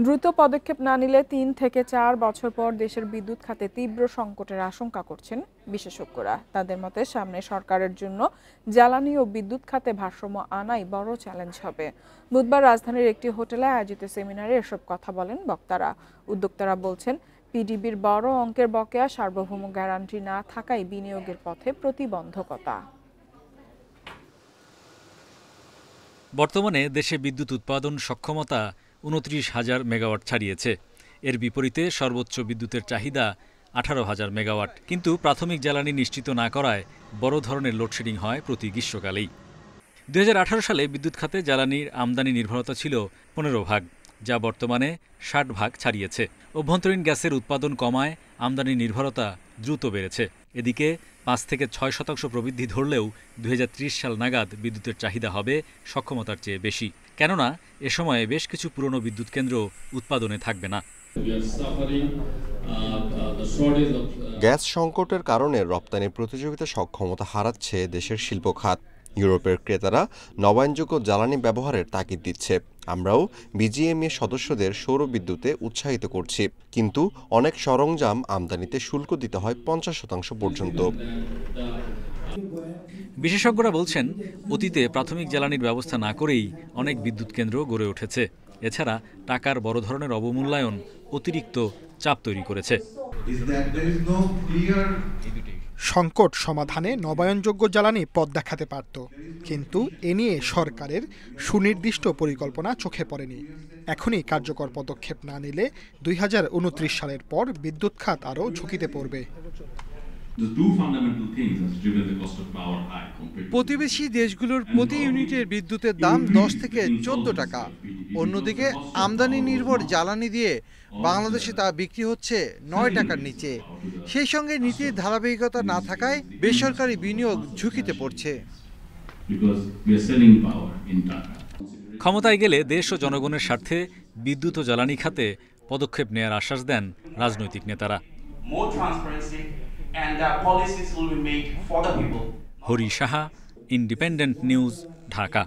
দ্রুত পদক্ষেপ না নিলে ৩ থেকে ৪ বছর পর দেশের বিদ্যুৎ খাতে তীব্র সংকটের আশঙ্কা করছেন বিশেষজ্ঞরা। তাদের মতে সামনে সরকারের জন্য জ্বালানি ও বিদ্যুৎ খাতে ভারসাম্য আনাই বড় চ্যালেঞ্জ হবে। বুধবার রাজধানীর একটি হোটেলে আয়োজিত সেমিনারে এসব কথা বলেন বক্তারা। উদ্যোক্তারা বলছেন, পিডিবির বড় অঙ্কের বকেয়া, সার্বভৌম গ্যারান্টি না থাকায় বিনিয়োগের পথে প্রতিবন্ধকতা। বর্তমানে দেশে বিদ্যুৎ উৎপাদন সক্ষমতা ২৯,০০০ মেগাওয়াট ছাড়িয়েছে। এর বিপরীতে সর্বোচ্চ বিদ্যুতের চাহিদা ১৮,০০০ মেগাওয়াট। কিন্তু প্রাথমিক জ্বালানি নিশ্চিত না করায় বড় ধরনের লোডশেডিং হয় প্রতি গ্রীষ্মকালেই। ২০১৮ সালে বিদ্যুৎ খাতে জ্বালানির আমদানি নির্ভরতা ছিল ১৫ ভাগ, যা বর্তমানে ৬০ ভাগ ছাড়িয়েছে। অভ্যন্তরীণ গ্যাসের উৎপাদন কমায় আমদানি নির্ভরতা দ্রুত বেড়েছে। এদিকে ৫ থেকে ৬% প্রবৃদ্ধি ধরলেও ২০৩০ সাল নাগাদ বিদ্যুতের চাহিদা হবে সক্ষমতার চেয়ে বেশি। কেননা এ সময়ে বেশ কিছু পুরনো বিদ্যুৎ কেন্দ্র উৎপাদনে থাকবে না। গ্যাস সংকটের কারণে রপ্তানি প্রতিযোগিতা সক্ষমতা হারাচ্ছে দেশের শিল্প খাত। ইউরোপের ক্রেতারা নবায়নযোগ্য জ্বালানি ব্যবহারের তাগিদ দিচ্ছে। আমরাও বিজিএমএ সদস্যদের সৌর বিদ্যুতে উৎসাহিত করছি, কিন্তু অনেক সরঞ্জাম আমদানিতে শুল্ক দিতে হয় ৫০% পর্যন্ত। বিশেষজ্ঞরা বলছেন, অতীতে প্রাথমিক জ্বালানির ব্যবস্থা না করেই অনেক বিদ্যুৎ কেন্দ্র গড়ে উঠেছে। এছাড়া টাকার বড় ধরনের অবমূল্যায়ন অতিরিক্ত চাপ তৈরি করেছে। সংকট সমাধানে নবায়নযোগ্য জ্বালানি পথ দেখাতে পারত, কিন্তু এ নিয়ে সরকারের সুনির্দিষ্ট পরিকল্পনা চোখে পড়েনি। এখনই কার্যকর পদক্ষেপ না নিলে ২০২৯ সালের পর বিদ্যুৎ খাত আরও ঝুঁকিতে পড়বে। প্রতিবেশী দেশগুলোর প্রতি ইউনিটের বিদ্যুতের দাম ১০ থেকে ১৪ টাকা। অন্যদিকে আমদানি নির্ভর জ্বালানি দিয়ে বাংলাদেশে তা বিক্রি হচ্ছে ৯ টাকার নিচে। সেই সঙ্গে নীতির ধারাবাহিকতা না থাকায় বেসরকারি বিনিয়োগ ঝুঁকিতে পড়ছে। ক্ষমতায় গেলে দেশ ও জনগণের স্বার্থে বিদ্যুৎ ও জ্বালানি খাতে পদক্ষেপ নেয়ার আশ্বাস দেন রাজনৈতিক নেতারা। Hari Saha, independent news, Dhaka.